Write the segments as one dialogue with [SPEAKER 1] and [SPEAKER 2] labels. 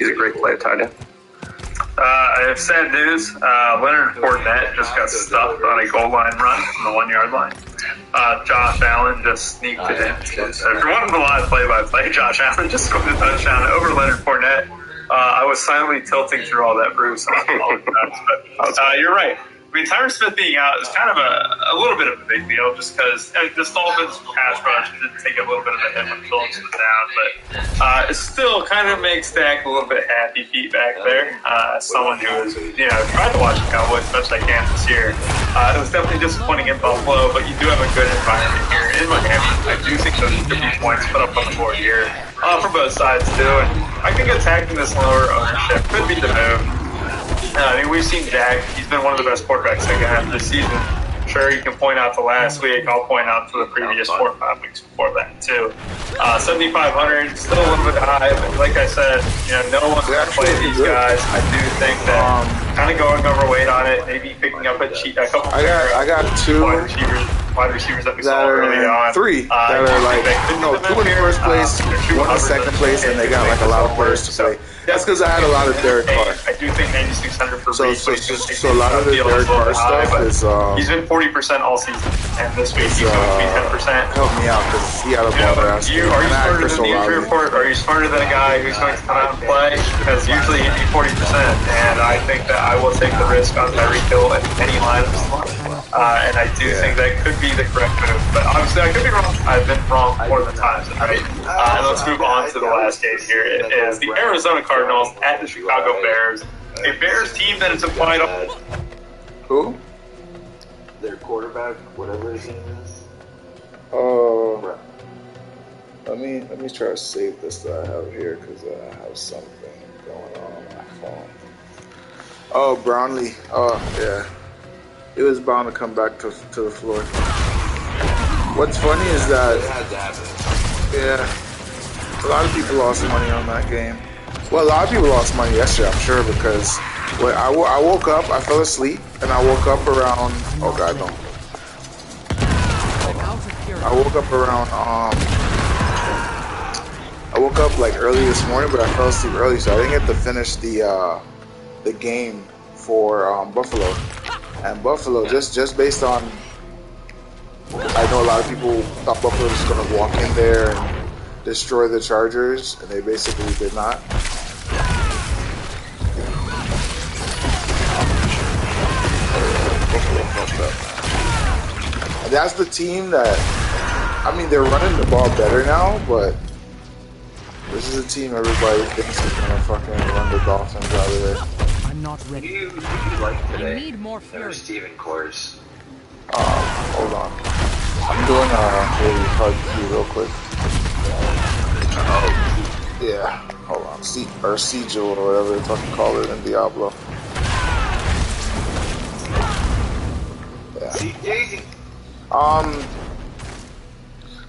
[SPEAKER 1] He's a great play tight end. I have sad news. Leonard Fournette just got stuffed on a goal line run from the 1 yard line. Josh Allen just sneaked it in. So if you're wanting the live play-by-play, Josh Allen just scored a touchdown over Leonard Fournette. I was silently tilting through all that, Bruce. But you're right. I mean, Tyron Smith being out is kind of a little bit of a big deal just because the Dolphins pass rush did take a little bit of a hit when Phillips was down, but it still kind of makes Dak a little bit happy feet back there. Someone who has, tried to watch the Cowboys as much as I can this year. It was definitely disappointing in Buffalo, but you do have a good environment here in Miami. I do think those could be points put up on the board here for both sides too. And I think attacking this lower ownership could be the move. I mean, we've seen Dak. He's been one of the best quarterbacks second half of the season. Sure, you can point out to last week. I'll point out to the previous 4 or 5 weeks before that, too. 7,500, still a little bit high, but like I said, no one's going to play these guys. I do think that kind of going overweight on it, maybe picking up a couple
[SPEAKER 2] I got 2
[SPEAKER 1] wide receivers that we saw early on.
[SPEAKER 2] 3 that are like, 2 in first place, 1 in second place, and they got like a lot of players to play. That's because I had a lot of Derek Carr.
[SPEAKER 1] I do think 9,600 for
[SPEAKER 2] so a lot of the Derek Carr stuff is
[SPEAKER 1] he's been 40% all season, and this week he's going to be 10%.
[SPEAKER 2] Help me out because he had a ball that
[SPEAKER 1] Are you smarter than the injury report? Are you smarter than a guy who's going to come out and play? Because usually he'd be 40%, and I think that I will take the risk on Tyreek Hill at any lineups. And I do think that could be the correct move, but obviously I could be wrong. I've been wrong more than times, right? And let's move on to the last game here. It is the Arizona Cardinals at the Chicago Bears. A Bears team that is implied on...
[SPEAKER 2] Who?
[SPEAKER 3] Their quarterback, whatever his name is.
[SPEAKER 2] Oh. Let me try to save this that I have here because I have something going on my phone. Oh, Brownlee. Oh, yeah. It was bound to come back to the floor. What's funny is that, a lot of people lost money on that game. Well, a lot of people lost money yesterday, I'm sure, because when I woke up, I fell asleep, and I woke up around, oh God, no. I woke up around, I woke up like early this morning, but I fell asleep early, so I didn't get to finish the game for Buffalo. And Buffalo, just based on, I know a lot of people thought Buffalo was going to walk in there and destroy the Chargers, and they basically did not. And that's the team that, I mean, they're running the ball better now, but this is a team everybody thinks is going to fucking run the Dolphins out of there.
[SPEAKER 4] I'm not ready.
[SPEAKER 3] You like today?
[SPEAKER 4] I need more fury.
[SPEAKER 3] Steven course.
[SPEAKER 2] Hold on. I'm doing a hard key real quick. Oh, yeah. Hold on. Sigil or whatever they fucking call it in Diablo.
[SPEAKER 3] Yeah.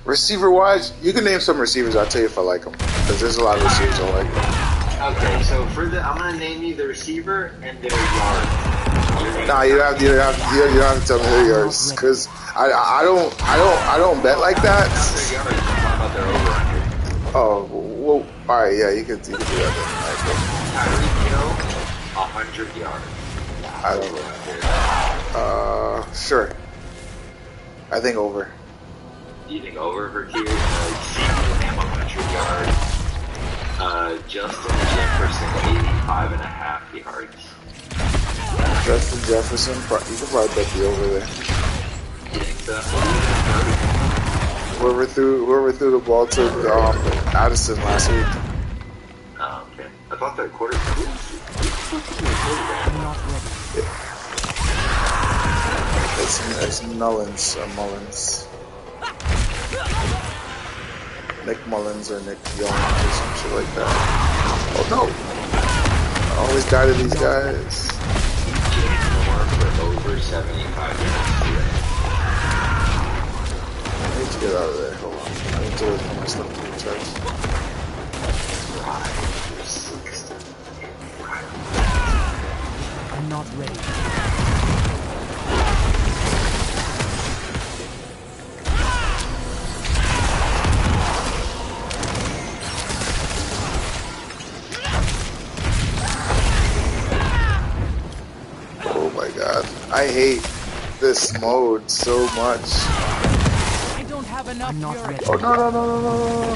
[SPEAKER 2] Receiver wise, you can name some receivers. I'll tell you if I like them because there's a lot of receivers I like.
[SPEAKER 3] Okay, so I'm gonna name you the receiver and their yards.
[SPEAKER 2] Nah, you don't have to tell me their yards because I don't bet like that. Oh, well, all right, yeah, you can do that.
[SPEAKER 3] Tyreek Hill, 100 yards.
[SPEAKER 2] I don't know. Sure. I think over.
[SPEAKER 3] Do you think over for Q? CeeDee Lamb, 100 yards. Justin Jefferson, 85.5 yards.
[SPEAKER 2] Justin Jefferson, you can probably bet the over there.
[SPEAKER 3] You think so?
[SPEAKER 2] Whoever threw the ball to Addison last week.
[SPEAKER 3] Oh, okay. I thought that quarterback.
[SPEAKER 2] It's Mullins. Nick Mullins or Nick Young or some shit like that. Oh no! I always die to these guys.
[SPEAKER 3] For over 75 yards today.
[SPEAKER 2] I need to get out of there. Hold on. I need to put my stuff in the chest.
[SPEAKER 4] I'm not ready.
[SPEAKER 2] God, I hate this mode so much.
[SPEAKER 4] I don't have enough. I'm not ready.
[SPEAKER 2] Oh no no no no no no!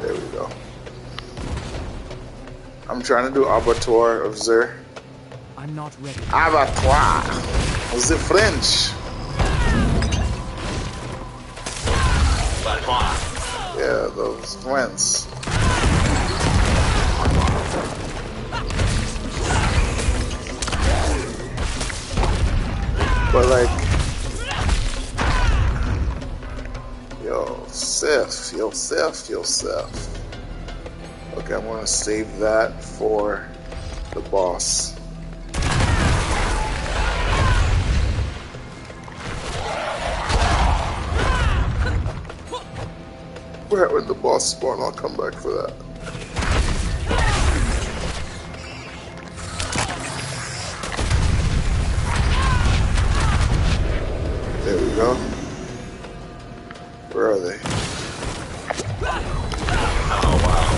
[SPEAKER 2] There we go. I'm trying to do abattoir of Zer.
[SPEAKER 4] I'm not ready.
[SPEAKER 2] Abattoir. The French. Yeah, those French. But like, yourself. Okay, I'm gonna save that for the boss. When the boss spawn, I'll come back for that. There we go. Where are they?
[SPEAKER 3] Oh wow.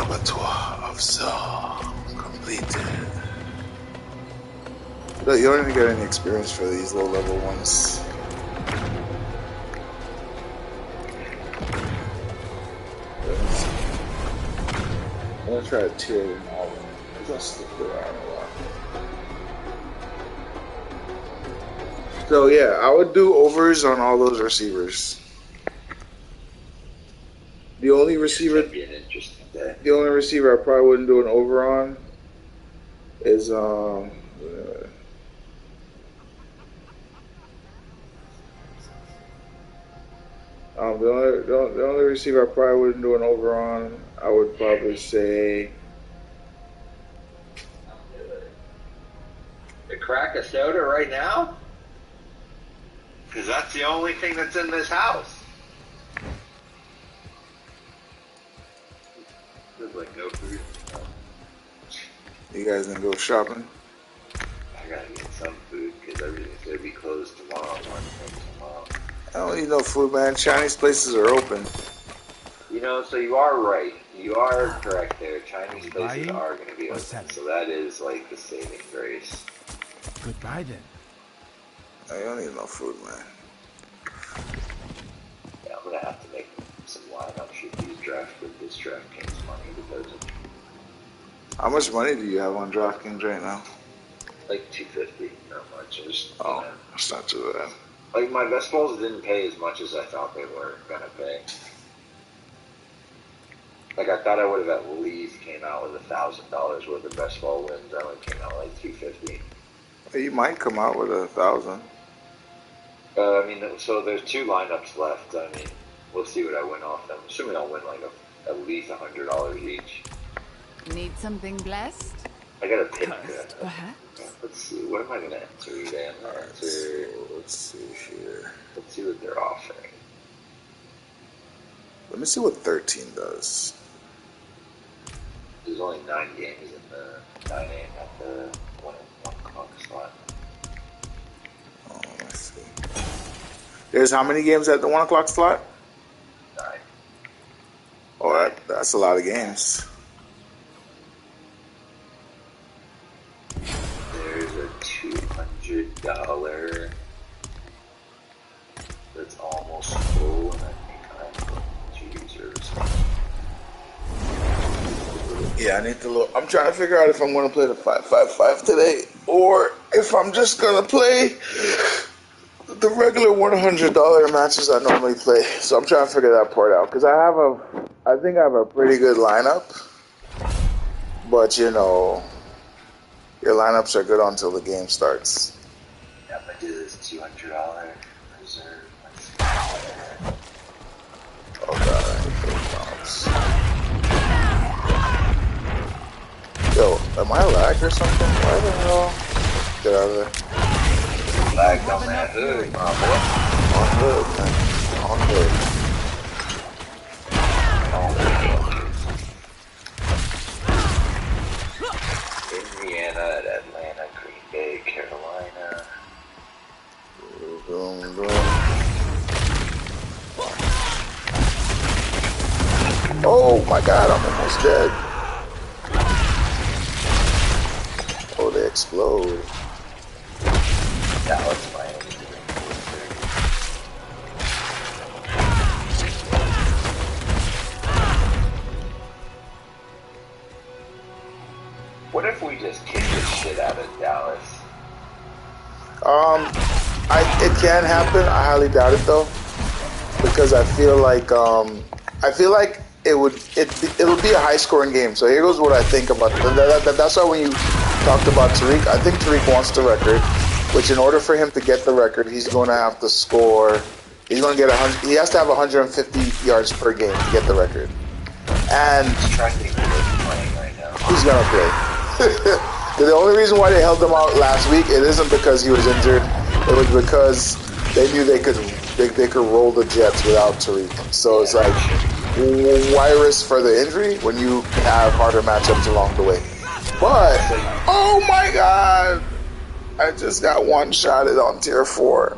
[SPEAKER 2] Abattoir of Saw completed. You don't even get any experience for these low level ones. I'm gonna try to tier them all. I'll stick around a lot. So yeah, I would do overs on all those receivers. The only receiver,
[SPEAKER 3] Be an interesting day.
[SPEAKER 2] the only receiver I probably wouldn't do an over on is the only receiver I probably wouldn't do an over on. I would probably say
[SPEAKER 3] To crack a soda right now? Because that's the only thing that's in this house. There's like no food.
[SPEAKER 2] you guys gonna go shopping.
[SPEAKER 3] I gotta get some food because everything's gonna be closed tomorrow. Tomorrow.
[SPEAKER 2] I don't need no food, man. Chinese places are open.
[SPEAKER 3] You know, so you are right. You are correct there. Chinese places are going to be open. So that is like the saving grace.
[SPEAKER 4] Goodbye then.
[SPEAKER 2] I don't need no food, man.
[SPEAKER 3] Yeah, I'm going to have to make some lineups with these this DraftKings money because of,
[SPEAKER 2] How much money do you have on DraftKings right now?
[SPEAKER 3] like $250, not much. Just,
[SPEAKER 2] Oh, that's not too bad.
[SPEAKER 3] like my best balls didn't pay as much as I thought they were going to pay. Like I thought I would have at least came out with $1,000 worth of best ball wins. I only came out like $250.
[SPEAKER 2] You might come out with 1,000.
[SPEAKER 3] I mean, so there's 2 lineups left. I mean, we'll see what I win off them. I'm assuming I'll win like at least $100 each.
[SPEAKER 5] Need something blessed?
[SPEAKER 3] I gotta pick.
[SPEAKER 5] Perhaps.
[SPEAKER 3] Let's see. What am I gonna enter today? I'm gonna enter.
[SPEAKER 2] Let's see here.
[SPEAKER 3] Let's see what they're offering.
[SPEAKER 2] Let me see what 13 does.
[SPEAKER 3] There's only 9 games in the 9 a.m. at the 1 o'clock slot.
[SPEAKER 2] Oh, let's see. There's how many games at the 1 o'clock slot?
[SPEAKER 3] 9.
[SPEAKER 2] Oh, that's a lot of games.
[SPEAKER 3] There's a $200 that's almost full, and I think I'm 2 users.
[SPEAKER 2] Yeah, I need to look. I'm trying to figure out if I'm going to play the 5-5-5 today or if I'm just going to play the regular $100 matches I normally play. So I'm trying to figure that part out because I think I have a pretty good lineup, but you know, your lineups are good until the game starts.
[SPEAKER 3] Yeah, I'm gonna do this $200 reserve.
[SPEAKER 2] Oh god, I hate those bombs. Yo, am I lagged or something? Why the hell? Get out of there.
[SPEAKER 3] Lagged on that hood, my boy.
[SPEAKER 2] On hood, man. On hood.
[SPEAKER 3] In the
[SPEAKER 2] Oh my god, I'm almost dead. Oh, they explode.
[SPEAKER 3] That was fine. What if we just kick the shit out of Dallas?
[SPEAKER 2] It can happen. I highly doubt it though, because I feel like it'll be a high scoring game. So here goes what I think about that's why when you talked about Tariq, I think Tariq wants the record, which in order for him to get the record, he's going to have to score. He's going to get 100. He has to have 150 yards per game to get the record. And
[SPEAKER 3] He's trying to think who's playing right now.
[SPEAKER 2] he's going to play. The only reason why they held him out last week, it isn't because he was injured. It was because they knew they could roll the Jets without Tariq. So it's like, why risk for the injury when you have harder matchups along the way? But oh my god, I just got one-shotted on tier 4.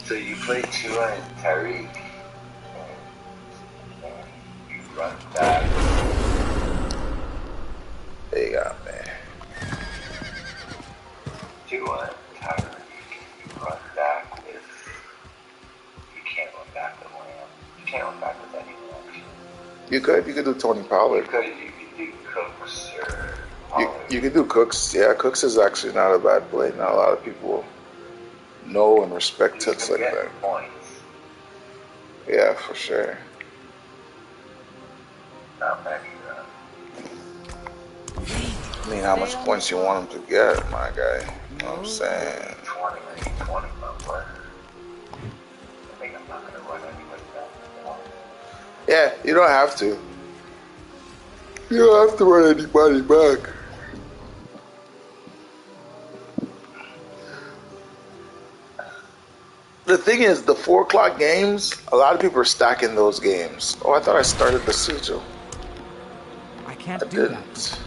[SPEAKER 3] So you play Tua and Tyreek, and you run back.
[SPEAKER 2] There you go, man.
[SPEAKER 3] Tua and Tyreek, you run back with. You can't run back with Lamb. You can't run back with anyone.
[SPEAKER 2] You could do Tony Pollard.
[SPEAKER 3] You could do Cooks or.
[SPEAKER 2] You could do Cooks. Yeah, Cooks is actually not a bad play. Not a lot of people know and respect Cooks like that.
[SPEAKER 3] Points.
[SPEAKER 2] Yeah, for sure.
[SPEAKER 3] Not many.
[SPEAKER 2] I mean, how much points you want him to get, my guy? You know what I'm saying?
[SPEAKER 3] 20 number. I think I'm not going to run anybody back.
[SPEAKER 2] Yeah, you don't have to. You don't have to run anybody back. The thing is, the 4 o'clock games, a lot of people are stacking those games. Oh, I thought I started the sigil.
[SPEAKER 4] I can't
[SPEAKER 2] I
[SPEAKER 4] do
[SPEAKER 2] didn't.
[SPEAKER 4] that.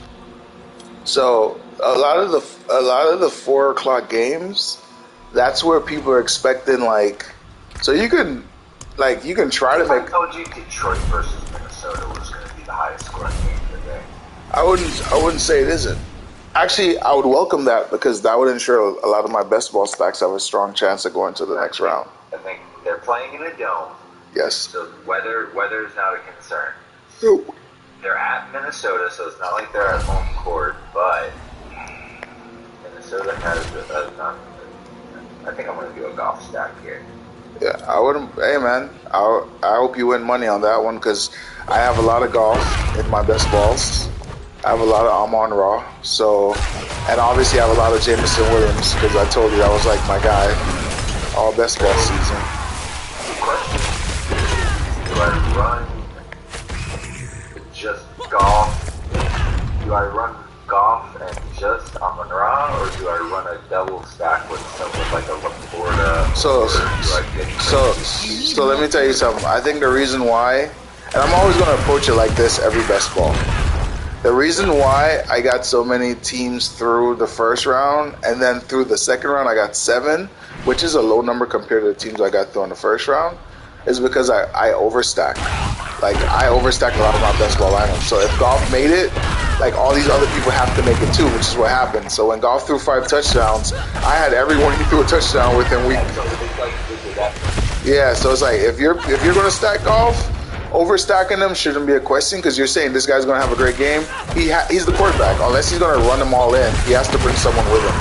[SPEAKER 2] So a lot of the 4 o'clock games, that's where people are expecting like. So you can try to make.
[SPEAKER 3] I told you Detroit versus Minnesota was going to be the highest scoring game today.
[SPEAKER 2] I wouldn't say it isn't. Actually, I would welcome that because that would ensure a lot of my best ball stacks have a strong chance of going to the next round.
[SPEAKER 3] I think they're playing in a dome,
[SPEAKER 2] Yes.
[SPEAKER 3] so weather is not a concern.
[SPEAKER 2] Nope.
[SPEAKER 3] They're at Minnesota, so it's not like they're at home court, but Minnesota has I think I'm going to do a golf stack here.
[SPEAKER 2] Yeah, I wouldn't. Hey, man, I hope you win money on that one because I have a lot of golf in my best balls. I have a lot of Amon Ra, so, and obviously I have a lot of Jameson Williams because I told you that was like my guy all best ball season.
[SPEAKER 3] Do I run just golf? Do I run golf and just Amon Ra, or do I run a double stack with someone like a Laporta?
[SPEAKER 2] So let me tell you something. I think the reason why, and I'm always going to approach it like this every best ball. The reason why I got so many teams through the first round and then through the second round I got 7, which is a low number compared to the teams I got through in the first round, is because I overstack. Like, I overstacked a lot of my best ball lineups. So if golf made it, like, all these other people have to make it too, which is what happened. So when golf threw 5 touchdowns, I had everyone he threw a touchdown within week. Yeah, so it's like, if you're going to stack golf, overstacking them shouldn't be a question because you're saying this guy's going to have a great game. He's the quarterback. Unless he's going to run them all in, he has to bring someone with him.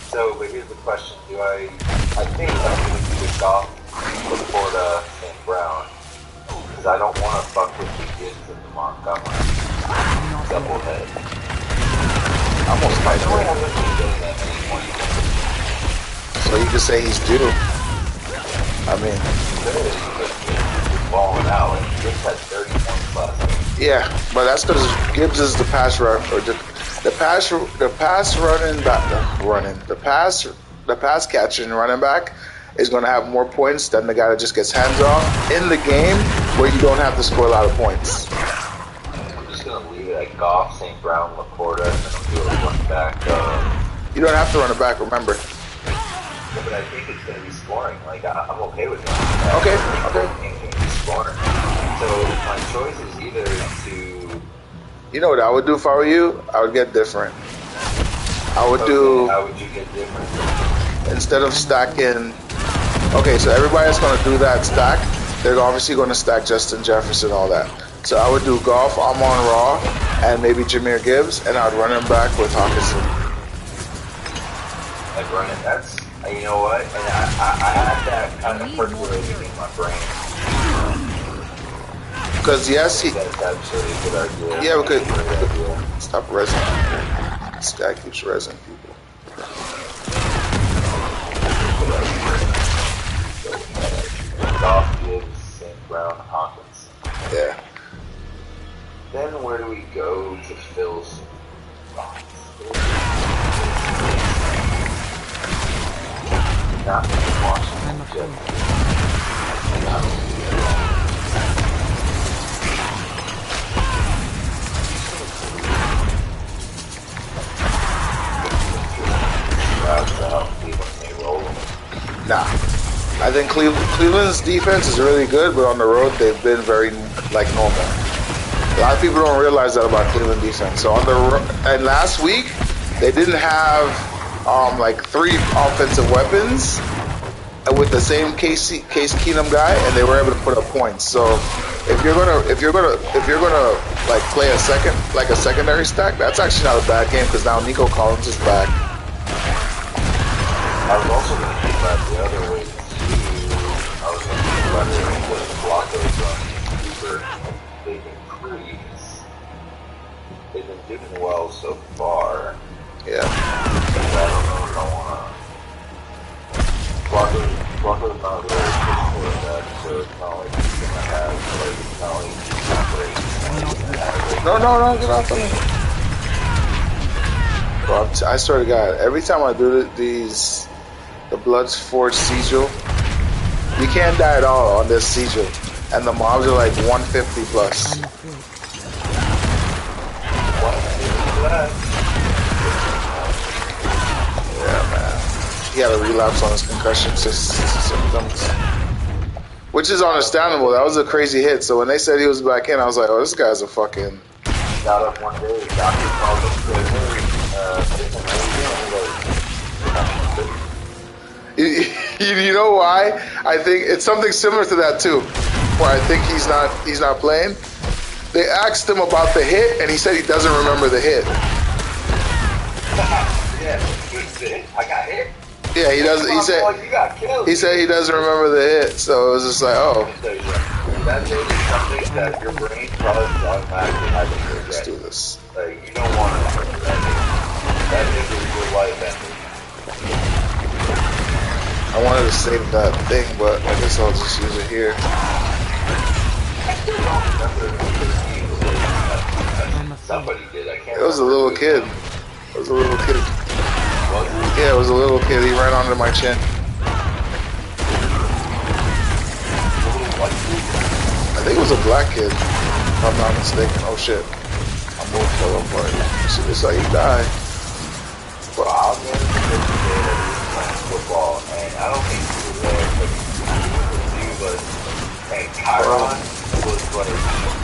[SPEAKER 3] So, but here's the question. I think I'm going to do the golf Laporta and Brown because I don't want to fuck with the kids in the Montgomery double head.
[SPEAKER 2] Almost my point. So you can say he's due. I mean,
[SPEAKER 3] he's balling out. Gibbs has 30 points left.
[SPEAKER 2] Yeah, but that's because Gibbs is the pass run or the pass catching running back is going to have more points than the guy that just gets hands off in the game where you don't have to score a lot of points.
[SPEAKER 3] I'm just going to leave it at Goff, St. Brown, Laporta, and then I'll do a run back.
[SPEAKER 2] You don't have to run it back, remember.
[SPEAKER 3] Yeah, but I think it's going to be scoring. Like, I'm okay with that.
[SPEAKER 2] Okay.
[SPEAKER 3] choice is either to...
[SPEAKER 2] You know what I would do if I were you? I would get different. I would do...
[SPEAKER 3] How would you get different?
[SPEAKER 2] Instead of stacking... Okay, so everybody's going to do that stack. They're obviously going to stack Justin Jefferson, all that. So I would do Goff, Amon Ra, and maybe Jahmyr Gibbs, and I'd run him back with Hawkinson.
[SPEAKER 3] I'd run it. That's... You know what? And I had that kind of percolating in my brain.
[SPEAKER 2] Because yes,
[SPEAKER 3] that's actually a good idea.
[SPEAKER 2] Yeah, we could stop resin people. This guy keeps resin people.
[SPEAKER 3] Goff, Gibbs, St. Brown, Hawkins.
[SPEAKER 2] Yeah.
[SPEAKER 3] Then where do we go to fill some spots? Not Washington.
[SPEAKER 2] Nah. I think Cleveland's defense is really good, but on the road they've been very like normal. A lot of people don't realize that about Cleveland defense. So on the and last week they didn't have like 3 offensive weapons with the same Case Keenum guy, and they were able to put up points. So if you're gonna like play a secondary stack, that's actually not a bad game because now Nico Collins is back.
[SPEAKER 3] I was also going to keep that the other way too. I was going to keep that with the blockers on Cooper. They've been doing well so far.
[SPEAKER 2] Yeah.
[SPEAKER 3] I don't know if I want to. Blockers not really good for that, so it's not like he's going to have, like, it's not like he's not great.
[SPEAKER 2] No, get off of me. Bro, I swear to God, every time I do the Blood's Forge Sigil, you can't die at all on this Sigil, and the mobs are like 150 plus. Yeah, man. He had a relapse on his concussion symptoms, which is understandable. That was a crazy hit. So when they said he was back in, I was like, oh, this guy's a fucking...
[SPEAKER 3] Got up one day, doctor called him,
[SPEAKER 2] you know why? I think it's something similar to that too, where I think he's not playing. They asked him about the hit, and he said he doesn't remember the hit.
[SPEAKER 3] Yeah, I got hit.
[SPEAKER 2] Yeah, he doesn't. He said
[SPEAKER 3] you got killed.
[SPEAKER 2] He said he doesn't remember the hit, so it was just like, oh.
[SPEAKER 3] That is something that your brain probably automatically has to forget.
[SPEAKER 2] Let's do this.
[SPEAKER 3] Like, you don't want to remember that. That is your life ending.
[SPEAKER 2] I wanted to save that thing, but I guess I'll just use it here.
[SPEAKER 3] Somebody did. I can't.
[SPEAKER 2] It was a little kid. It was a little kid. Yeah, it was a little kid. He ran onto my chin. I think it was a black kid, if I'm not mistaken. Oh shit. I'm moving fell apart. See, this is how you die.
[SPEAKER 3] Well, I'll get playing football, and I don't think he was there, but and Kyron was like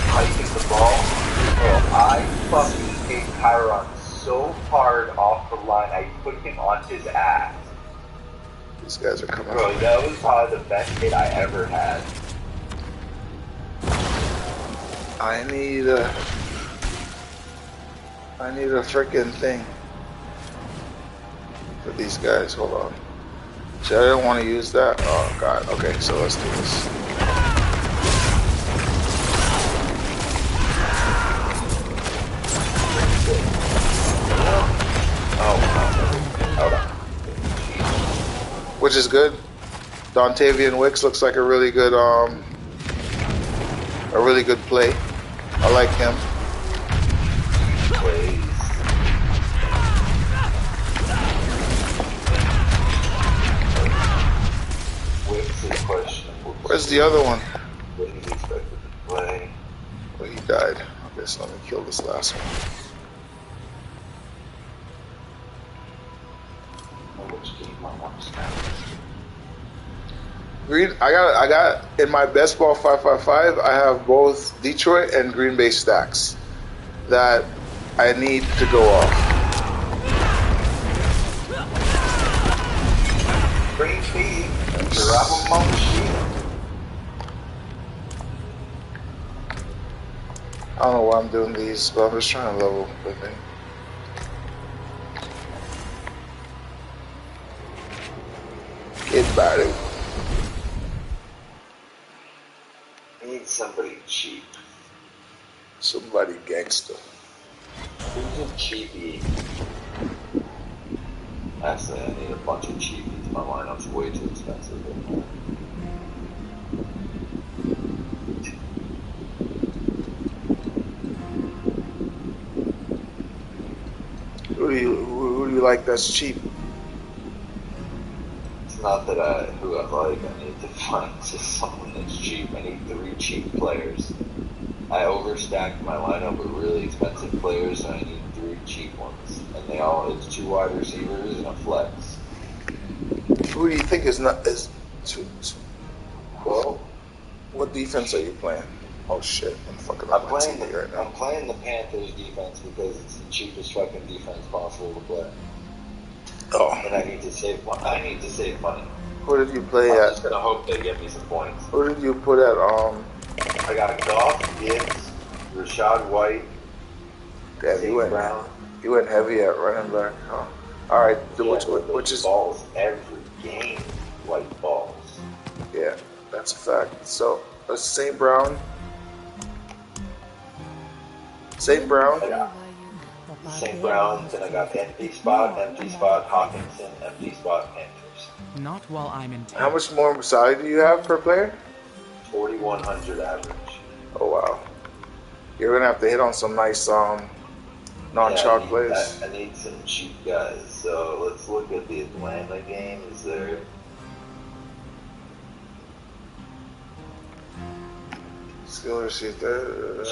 [SPEAKER 3] hiking the ball. Bro, I fucking hit Kyron so hard off the line, I put him on his ass.
[SPEAKER 2] These guys are coming.
[SPEAKER 3] Bro, that was probably the best hit I ever had.
[SPEAKER 2] I need a freaking thing for these guys. Hold on. See, I didn't want to use that. Oh god. Okay, so let's do this. Which is good. Dontavian Wicks looks like a really good play. I like him. Where's the other one? Oh, he died. Okay, so let me kill this last one. Green. I got in my best ball 555. I have both Detroit and Green Bay stacks that I need to go off.
[SPEAKER 3] Green Bay, Bravo
[SPEAKER 2] I don't know why I'm doing these, but I'm just trying to level the thing. Get body.
[SPEAKER 3] I need somebody cheap.
[SPEAKER 2] Somebody gangster.
[SPEAKER 3] Who's a cheapie? Actually, I need a bunch of cheapies. My lineup's way too expensive.
[SPEAKER 2] Who do you like that's cheap?
[SPEAKER 3] It's not that who I like. I need to find just someone that's cheap. I need 3 cheap players. I overstacked my lineup with really expensive players, and I need 3 cheap ones. And it's 2 wide receivers and a flex.
[SPEAKER 2] Who do you think is well, what defense are you playing? Oh shit, I'm fucking up my TV right now.
[SPEAKER 3] I'm playing the Panthers defense because it's the cheapest fucking defense possible to play.
[SPEAKER 2] Oh.
[SPEAKER 3] And I need to save money.
[SPEAKER 2] Who did you play
[SPEAKER 3] I'm
[SPEAKER 2] at?
[SPEAKER 3] just gonna hope they get me some points.
[SPEAKER 2] Who did you put at
[SPEAKER 3] I got Goff, Gibbs, Rashad White,
[SPEAKER 2] Damn, you went heavy at running back. Huh? All right, which is
[SPEAKER 3] balls every game, white balls.
[SPEAKER 2] Yeah, that's a fact. So St. Brown. St. Brown.
[SPEAKER 3] Yeah. St. Brown. Then I got empty spot, Hawkinson, empty spot, Panthers.
[SPEAKER 4] Not while I'm in town.
[SPEAKER 2] How much more salary do you have per player?
[SPEAKER 3] 4,100 average.
[SPEAKER 2] Oh wow, you're gonna have to hit on some nice non-chalk plays.
[SPEAKER 3] I need some cheap guys. So let's look at the Atlanta game. Is there?
[SPEAKER 2] Skill sheet there.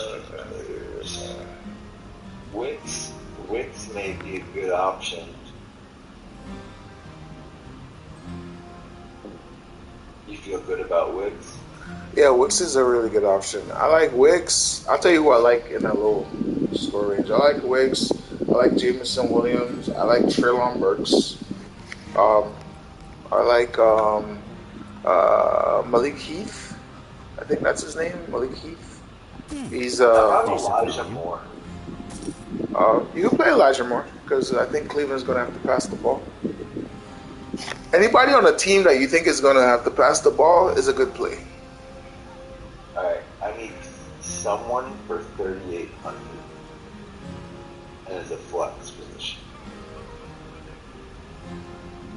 [SPEAKER 3] Wicks may be a good option. You feel good about Wicks?
[SPEAKER 2] Yeah, Wicks is a really good option. I like Wicks. I'll tell you who I like in that little score range. I like Wicks. I like Jameson Williams. I like Treylon Burks. I like Malik Heath. I think that's his name, Malik Heath. He's
[SPEAKER 3] Elijah Moore.
[SPEAKER 2] You can play Elijah Moore because I think Cleveland's going to have to pass the ball. Anybody on a team that you think is going to have to pass the ball is a good play.
[SPEAKER 3] Alright, I need someone for 3,800. And it's a flex position.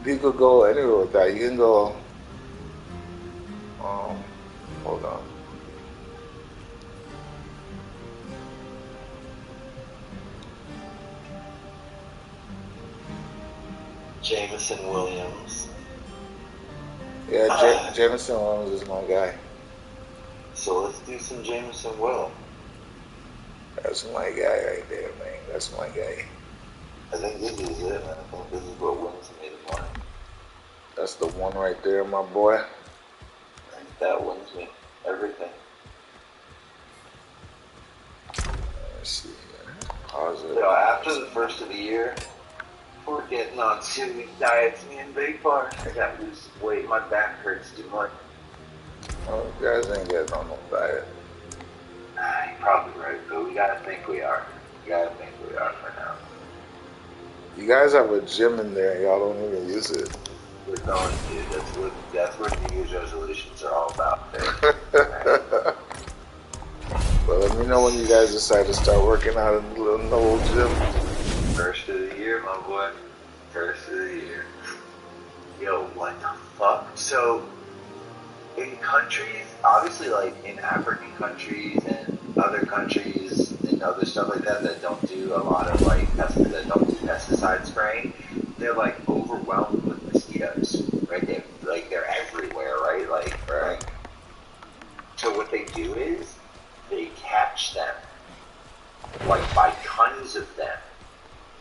[SPEAKER 2] You could go anywhere with that. You can go. Hold on.
[SPEAKER 3] Jameson Williams.
[SPEAKER 2] Yeah, Jameson Williams is my guy.
[SPEAKER 3] So let's do some Jameson Will.
[SPEAKER 2] That's my guy right there, man. That's my guy.
[SPEAKER 3] I think this is it, man. I think this is what wins me the money.
[SPEAKER 2] That's the one right there, my boy.
[SPEAKER 3] I think that wins me everything.
[SPEAKER 2] Let's see here. Positive.
[SPEAKER 3] You know, after the first of the year, we're getting on 2-week diets, me and Big Bar. I got to lose some weight. My back hurts too much.
[SPEAKER 2] Oh, you guys ain't getting on no diet.
[SPEAKER 3] You're probably right, but we gotta think we are. We gotta think we are for now.
[SPEAKER 2] You guys have a gym in there, y'all don't even use it.
[SPEAKER 3] We're going to. That's what New Year's resolutions are all about. Right?
[SPEAKER 2] But let me know when you guys decide to start working out in the old gym.
[SPEAKER 3] First of the year, my boy. First of the year. Yo, what the fuck? So, in countries, obviously like in African countries and other countries and other stuff like that that don't do a lot of like that don't do pesticide spraying, they're like overwhelmed with mosquitoes, right? They're everywhere, right? Right. So what they do is they catch them, like by tons of them,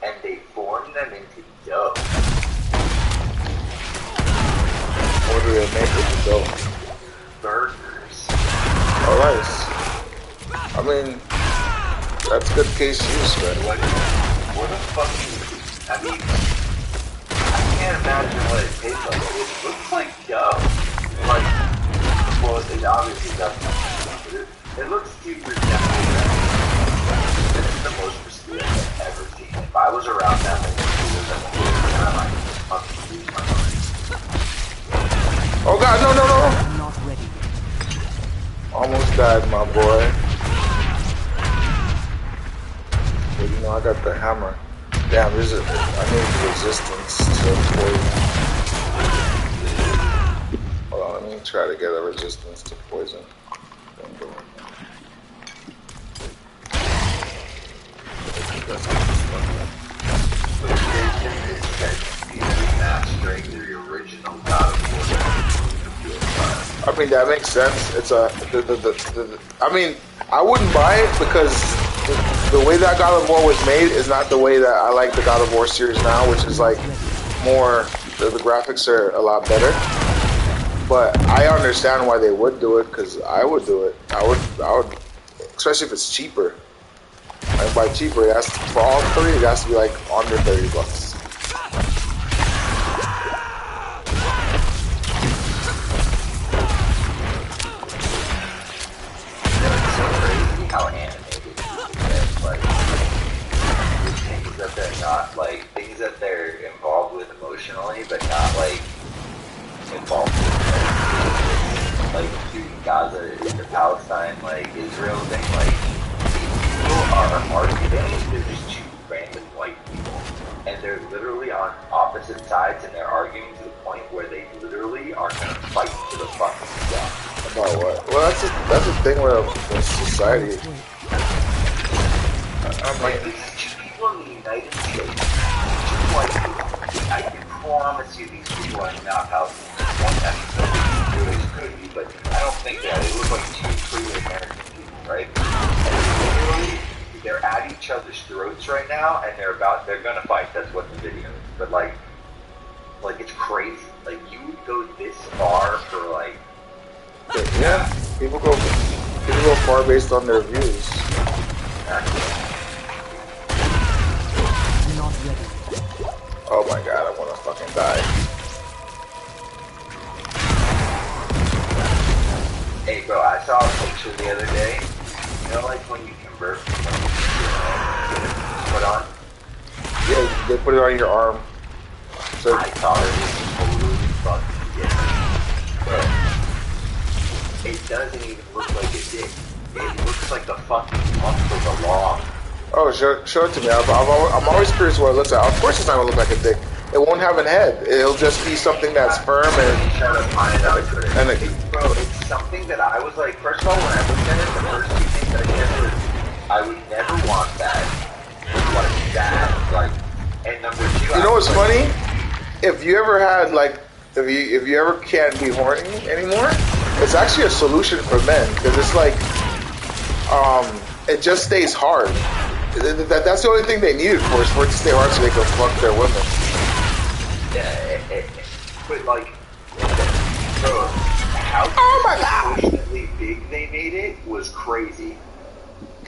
[SPEAKER 3] and they form them into dough.
[SPEAKER 2] What do they make with the dough?
[SPEAKER 3] burgers.
[SPEAKER 2] Oh, nice. I mean, that's good case use, man.
[SPEAKER 3] What the fuck? I mean, I can't imagine what it tastes like. It looks like dough. Like, well, it obviously doesn't. It looks super definitely. This is the most risky I've ever seen. If I was around that many people, I might fucking lose my mind.
[SPEAKER 2] Oh god, no, no, no!
[SPEAKER 4] I'm not ready.
[SPEAKER 2] Almost died, my boy. But you know, I got the hammer. Damn, I need resistance to poison. Hold on, let me try to get a resistance to poison. I mean, that makes sense. It's a I mean, I wouldn't buy it because the way that God of War was made is not the way that I like the God of War series now, which is like more, the graphics are a lot better. But I understand why they would do it, because I would do it. I would, especially if it's cheaper. And by cheaper, it has to, for all three, it has to be like under $30.
[SPEAKER 3] How animated it is, like things that they're not like things that they're involved with emotionally, but not like involved with like Gaza, Palestine, like Israel thing. Like people are arguing. They're just two random white people, and they're literally on opposite sides, and they're arguing to the point where they literally are gonna fight to the fucking death.
[SPEAKER 2] About what? Well, that's the thing with society.
[SPEAKER 3] I'm like, these two people in the United States, two white people, I can promise you these people are not Palestinians. One, I mean, it could be, but I don't think that. They look like two free American people, right? And literally, they're at each other's throats right now, and they're gonna fight. That's what the video is. But like it's crazy. Like, you would go this far for like.
[SPEAKER 2] Yeah, people go far based on their views.
[SPEAKER 4] Not ready.
[SPEAKER 2] Oh my god, I wanna fucking die.
[SPEAKER 3] Hey bro, I saw a picture the other day. You know, like when you convert from put on?
[SPEAKER 2] Yeah, they put it on your arm. So
[SPEAKER 3] I thought it was totally fucking different. Bro. It doesn't even look like a dick. It looks like the fucking lump of a log.
[SPEAKER 2] oh, show it to me. I'm always curious what it looks like. Of course, it's not gonna look like a dick. It won't have a head. It'll just be something that's firm and.
[SPEAKER 3] Try to find it out.
[SPEAKER 2] And
[SPEAKER 3] bro, it's something that I was like. First of all, when I looked at it, the first two things I said was, I would never want that. Like that. Like, and number two.
[SPEAKER 2] You know what's funny? If you ever had like, if you ever can't be horny anymore, it's actually a solution for men, because it's like, it just stays hard. That's the only thing they need it for it to stay hard so they can fuck their women.
[SPEAKER 3] Yeah, but like, bro, how proportionately big they made it was crazy.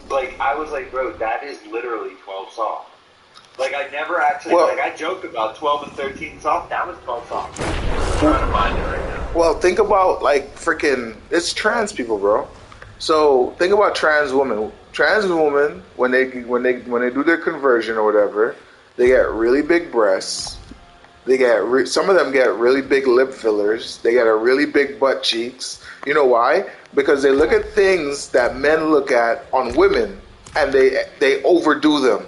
[SPEAKER 3] Like, I was like, bro, that is literally 12 soft. Like, I never actually, I joke about 12 and 13 soft, that was 12 soft. I'm trying to find it right now.
[SPEAKER 2] Well, think about like freaking, it's trans people, bro. So think about trans women. Trans women, when they do their conversion or whatever, they get really big breasts. They get some of them get really big lip fillers. They get a really big butt cheeks. You know why? Because they look at things that men look at on women, and they overdo them.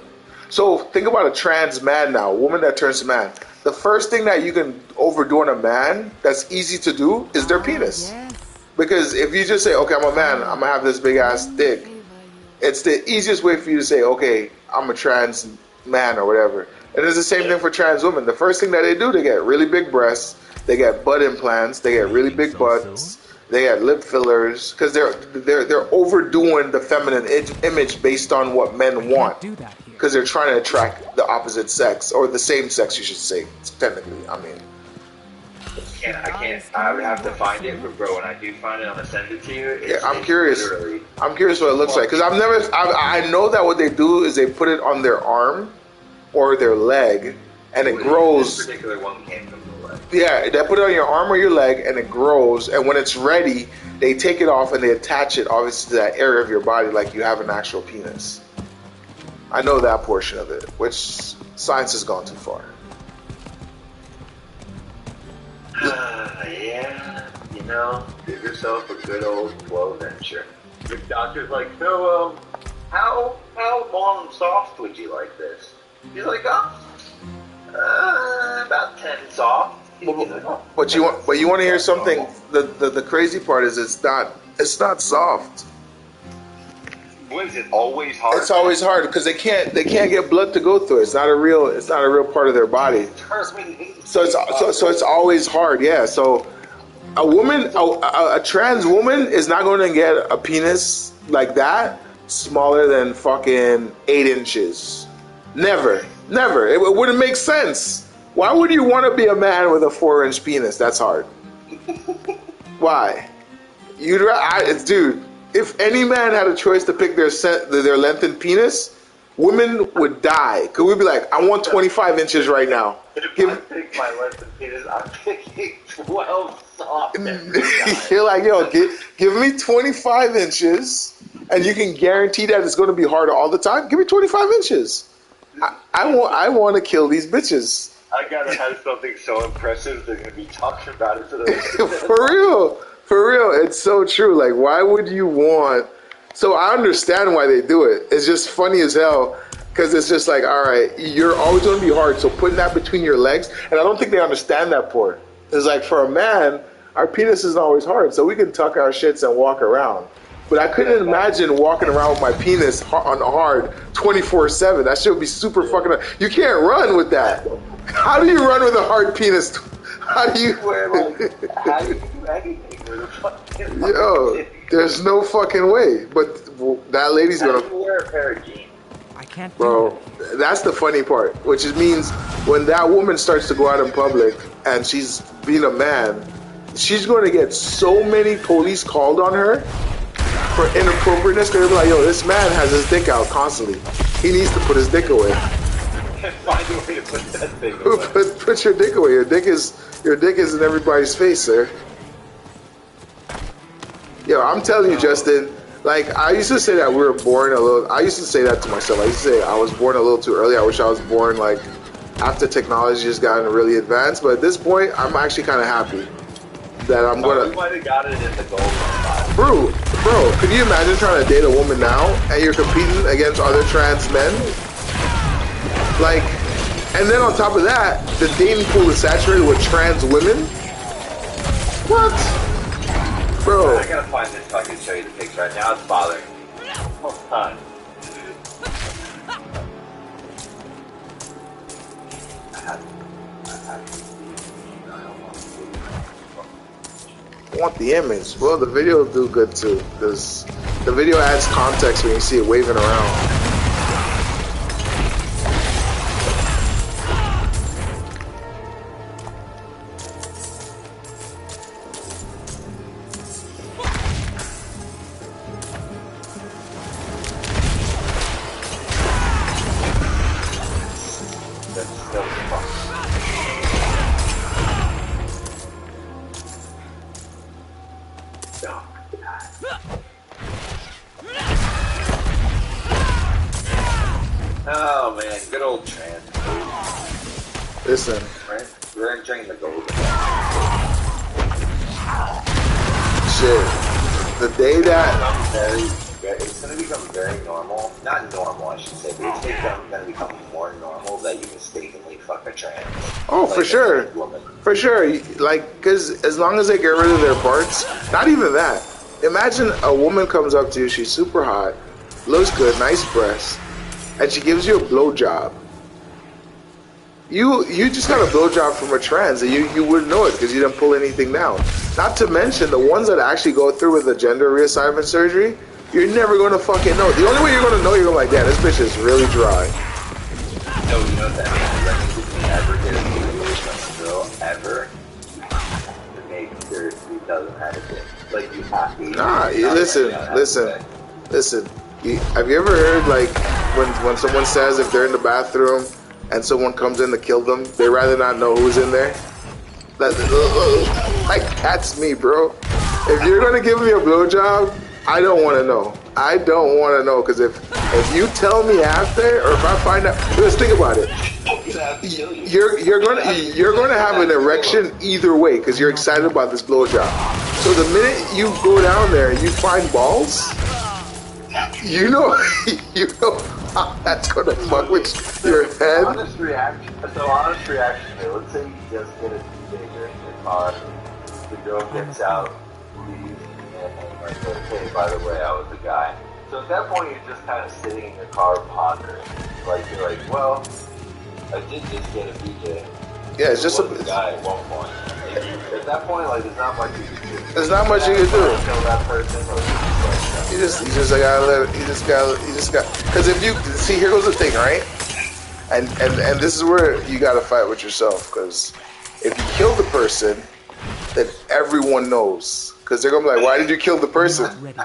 [SPEAKER 2] So think about a trans man now, a woman that turns man. The first thing that you can overdo on a man that's easy to do is their penis.
[SPEAKER 5] Yes.
[SPEAKER 2] Because if you just say, okay, I'm a man, I'm gonna have this big ass dick, it's the easiest way for you to say, okay, I'm a trans man or whatever. And it's the same thing for trans women. The first thing that they do, they get really big breasts, they get butt implants, they get really big butts, they get lip fillers, because they're overdoing the feminine image based on what men want. Because they're trying to attract the opposite sex, or the same sex, you should say, technically. I mean,
[SPEAKER 3] I would have to find it, but bro, when I do find it, I'm gonna send it to you.
[SPEAKER 2] Yeah, I'm curious. I'm curious what it looks like because I know that what they do is they put it on their arm or their leg, and it grows.
[SPEAKER 3] This particular one came from the leg.
[SPEAKER 2] Yeah, they put it on your arm or your leg, and it grows. And when it's ready, they take it off and they attach it, obviously, to that area of your body, like you have an actual penis. I know that portion of it, which science has gone too far.
[SPEAKER 3] Yeah, you know, give yourself a good old 12 incher. The doctor's like, so, how long and soft would you like this? He's like, about 10 soft.
[SPEAKER 2] But you want to hear something? The crazy part is it's not soft.
[SPEAKER 3] What is it? Always hard.
[SPEAKER 2] It's always hard because they can't get blood to go through. It's not a real part of their body. So it's always hard. Yeah. So a woman, a trans woman is not going to get a penis like that smaller than fucking 8 inches. Never. It wouldn't make sense. Why would you want to be a man with a 4-inch penis? That's hard. Why? Dude. If any man had a choice to pick their lengthened penis, women would die. Cause we'd be like, I want 25 inches right now.
[SPEAKER 3] If I pick my lengthened penis, I'm picking 12 soft.
[SPEAKER 2] You're like, yo, give me 25 inches, and you can guarantee that it's going to be harder all the time. Give me 25 inches. I want to kill these bitches.
[SPEAKER 3] I gotta have something so impressive they're gonna be talking about it for the rest of their
[SPEAKER 2] For real, it's so true. Like, why would you want... So I understand why they do it. It's just funny as hell because it's just like, all right, you're always going to be hard, so putting that between your legs, and I don't think they understand that part. It's like, for a man, our penis isn't always hard, so we can tuck our shits and walk around. But I couldn't imagine walking around with my penis on hard 24/7. That shit would be super fucking... You can't run with that. How do you run with a hard penis? How do you...
[SPEAKER 3] How do you do anything?
[SPEAKER 2] Yo, there's no fucking way. But that lady's gonna
[SPEAKER 3] wear a pair of jeans.
[SPEAKER 4] I can't.
[SPEAKER 2] Bro, that's the funny part. Which means when that woman starts to go out in public and she's being a man, she's going to get so many police called on her for inappropriateness. They're like, yo, this man has his dick out constantly. He needs to put his dick away.
[SPEAKER 3] Find a way to put that thing away.
[SPEAKER 2] Put your dick away. Your dick is in everybody's face, sir. Yo, I'm telling you, Justin, like, I used to say that we were born a little... I used to say that to myself. I used to say I was born a little too early. I wish I was born, like, after technology has gotten really advanced. But at this point, I'm actually kind of happy that I'm going to...
[SPEAKER 3] We might have got it in the gold spot.
[SPEAKER 2] Bro, could you imagine trying to date a woman now and you're competing against other trans men? Like, and then on top of that, the dating pool is saturated with trans women? What? Bro.
[SPEAKER 3] I gotta find this so I can show you the picture right now. It's bothering me. Hold on.
[SPEAKER 2] I want the image. Well, the video will do good too, because the video adds context when you see it waving around.
[SPEAKER 3] Oh man, good old trans.
[SPEAKER 2] Listen.
[SPEAKER 3] We're entering the gold.
[SPEAKER 2] Shit. The day that...
[SPEAKER 3] It's going to become very normal. Not normal, I should say, but it's going to become more normal that you mistakenly fuck a trans.
[SPEAKER 2] Oh, like for sure. For sure. Like, because as long as they get rid of their parts, not even that. Imagine a woman comes up to you, she's super hot, looks good, nice breasts, and she gives you a blowjob. You just got a blowjob from a trans, and you wouldn't know it because you didn't pull anything down. Not to mention the ones that actually go through with the gender reassignment surgery, you're never going to fucking know. The only way you're going to know, you're like, damn, this bitch is really dry.
[SPEAKER 3] No, you know what that means? That means if you ever get a girl ever, tell them how to do it. Like, you have to.
[SPEAKER 2] Nah, listen. Have you ever heard, like, when someone says if they're in the bathroom and someone comes in to kill them, they'd rather not know who's in there? Like, that's me, bro. If you're gonna give me a blowjob, I don't want to know. I don't want to know, because if you tell me after, or if I find out, let's think about it. You're gonna have an erection either way, because you're excited about this blowjob. So the minute you go down there and you find balls, you know how that's gonna fuck with your head.
[SPEAKER 3] Honest reaction. Let's say you just get a DJ, you're in your car, the girl gets out, leaves, and like, hey, by the way, I was the guy. So at that point, you're just kind of sitting in your car pondering. Like, you're like, well, I did just get a DJ.
[SPEAKER 2] Yeah, it's just a
[SPEAKER 3] guy at one point. At that point, like, there's not much you can do.
[SPEAKER 2] There's not much you can do.
[SPEAKER 3] Kill that person, or
[SPEAKER 2] You just gotta let it. You just got. Because if you see, here goes the thing, right? And this is where you gotta fight with yourself. Because if you kill the person, then everyone knows. Because they're gonna be like, why did you kill the person? Right?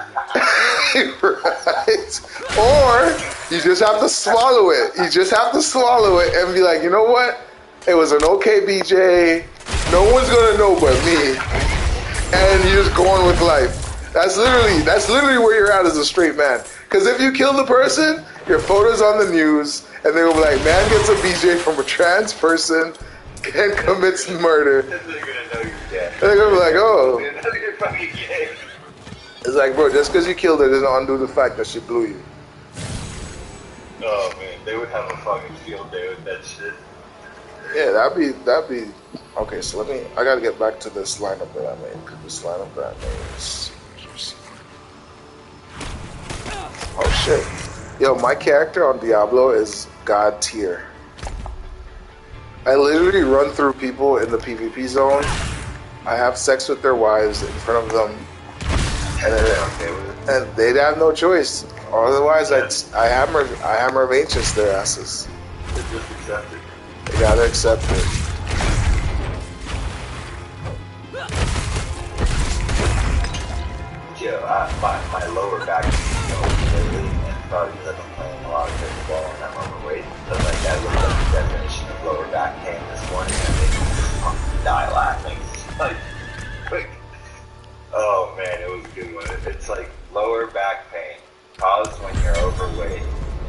[SPEAKER 2] Or you just have to swallow it. You just have to swallow it and be like, you know what? It was an okay BJ. No one's gonna know but me. And you're just going with life. That's literally where you're at as a straight man. Because if you kill the person, your photo's on the news, and they'll be like, man gets a BJ from a trans person and commits murder.
[SPEAKER 3] they're gonna know you're dead.
[SPEAKER 2] They're gonna be like, oh.
[SPEAKER 3] They're gonna know you're fucking gay.
[SPEAKER 2] It's like, bro, just because you killed her doesn't undo the fact that she blew you.
[SPEAKER 3] Oh man, they would have a fucking field day with that shit.
[SPEAKER 2] Yeah, that'd be. Okay, so I gotta get back to this lineup that I made. This lineup that I made is. Oh shit. Yo, my character on Diablo is God tier. I literally run through people in the PvP zone. I have sex with their wives in front of them. And they'd have no choice. Otherwise, I hammer of ancients their asses.
[SPEAKER 3] They just accept it.
[SPEAKER 2] They gotta accept it.
[SPEAKER 3] Yeah, my lower back is lately, and probably because I've been playing a lot of pickleball and I'm overweight. So like I looked up the definition of lower back pain this morning and it made me just fucking die laughing. Like, oh man, it was a good one. It's like lower back pain caused when you're overweight,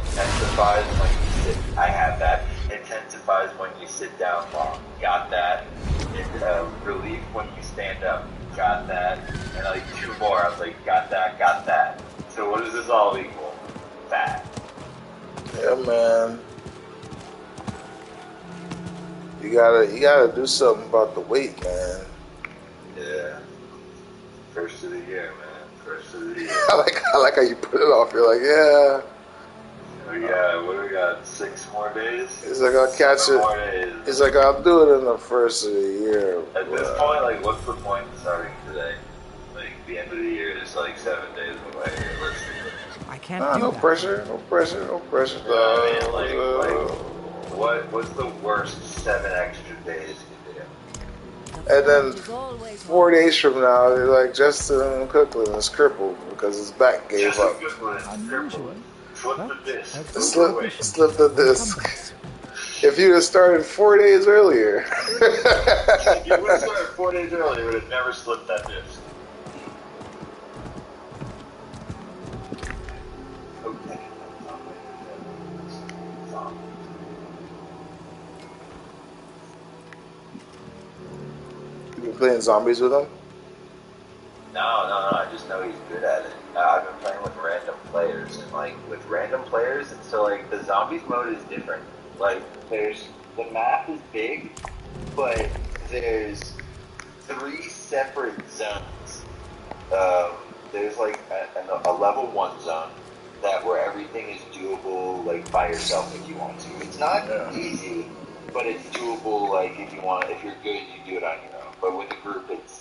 [SPEAKER 3] intensifies when you sit. I have that. Intensifies when you sit down long. Got that. Relief when you stand up. Got that. And like two more. I was like, got that. So what does this all equal? Fat.
[SPEAKER 2] Yeah, man. You gotta do something about the weight, man.
[SPEAKER 3] Yeah. First of the year, man. First of the year.
[SPEAKER 2] I like how you put it off. You're like, yeah.
[SPEAKER 3] What do we got? 6 more days?
[SPEAKER 2] It's like I'll catch it. It's like I'll do it in the first of the year.
[SPEAKER 3] At this point, like, what's the point of starting today? Like, the end of the year is like 7 days away. Let's do it.
[SPEAKER 4] I can't do
[SPEAKER 2] No
[SPEAKER 4] that.
[SPEAKER 2] pressure.
[SPEAKER 3] What's the worst 7 extra days you do?
[SPEAKER 2] And then 4 days from now, they're like, Justin Cookland is crippled because his back gave up.
[SPEAKER 4] Unusual.
[SPEAKER 3] Flip the disc.
[SPEAKER 2] Slip the disc. If you'd have started 4 days earlier.
[SPEAKER 3] If you would have started 4 days earlier, you would have never slipped that disc. Okay.
[SPEAKER 2] You been playing zombies with him?
[SPEAKER 3] No, I just know he's good at it. I've been playing with random players, and like with random players, and so like the zombies mode is different. Like the map is big, but there's 3 separate zones. There's like a level 1 zone where everything is doable like by yourself if you want to. It's not easy, but it's doable. Like if you're good, you do it on your own. But with a group, it's